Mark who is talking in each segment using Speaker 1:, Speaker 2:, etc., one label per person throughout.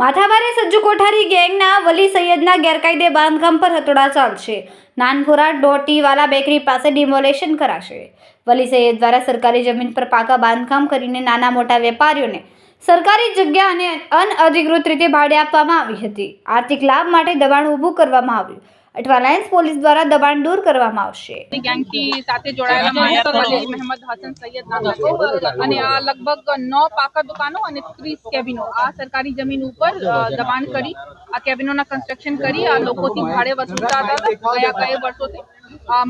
Speaker 1: માથાભારે સજ્જુ કોઠારી ગેંગના વલી સૈયદના ગેરકાયદે બાંધકામ પર હથોડા ચાલશે। નાનપુરા ડોટીવાલા બેકરી પાસે ડિમોલેશન કરાશે। વલી સૈયદ દ્વારા સરકારી જમીન પર પાકા બાંધકામ કરીને નાના મોટા વેપારીઓને સરકારી જગ્યા અને અનઅધિકૃત રીતે ભાડે આપવામાં આવી હતી। આર્થિક લાભ માટે દબાણ ઊભું કરવામાં આવ્યું। અઠવા લાયન્સ પોલીસ દ્વારા દબાણ દૂર કરવામાં આવશે।
Speaker 2: ગેંગથી સાથે જોડાયેલા માણસો વલી મહેમદ હસન સૈયદ નામ છે અને આ લગભગ 9 પાકા દુકાનો અને 30 કેબિનો આ સરકારી જમીન ઉપર દબાણ કરી આ કેબિનોના કન્સ્ટ્રક્શન કરી આ લોકોથી ભાડે વસૂલતા હતા ગયા કઈ વર્ષોથી।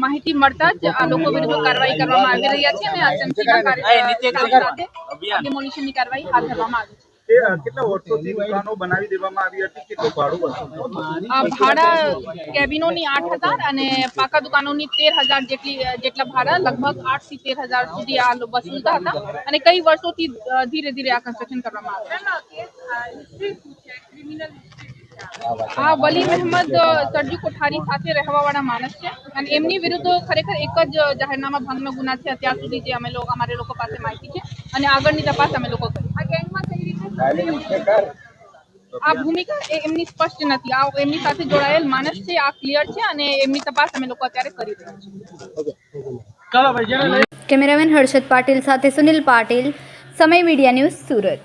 Speaker 2: માહિતી મળતા જ આ લોકો વિરુદ્ધ કાર્યવાહી કરવામાં આવી રહ્યા છે અને એસએમસીના સાથે ડિમોલિશનની કાર્યવાહી હાથ ધરવામાં આવી છે।
Speaker 3: કેટલા વર્ષોથી દુકાનો બનાવી દેવામાં આવી હતી, કેટલું ભાડું વસૂલવામાં?
Speaker 2: ભાડા કેબિનોની 8,000 અને પાકા દુકાનોની 13,000 જેટલા ભાડા લગભગ 8 થી 13,000 સુધી આ વસૂલતા હતા અને કઈ વર્ષોથી ધીરે ધીરે આ કન્સ્ટ્રક્શન કરવામાં આવ્યું। આ વલી મહેમદ સજ્જુ કોઠારી સાથે રહેવાવાળા માણસ છે અને એમની વિરુદ્ધ ખરેખર એક જ જાહેરનામા ભંગનો ગુના છે અત્યાર સુધી જે અમારે લોકો પાસે માહિતી છે અને આગળની તપાસ અમે લોકો કરી। આ ગેંગમાં કઈ રીતે આ ભૂમિકા એમની સ્પષ્ટ નથી। આ એમની સાથે જોડાયેલ માણસ છે, આ ક્લિયર છે અને એમની તપાસ અમે લોકો અત્યારે કરી રહ્યા છીએ।
Speaker 1: કેમેરામેન હર્ષદ પાટીલ સાથે સુનિલ પાટીલ, સમય મીડિયા ન્યૂઝ, સુરત।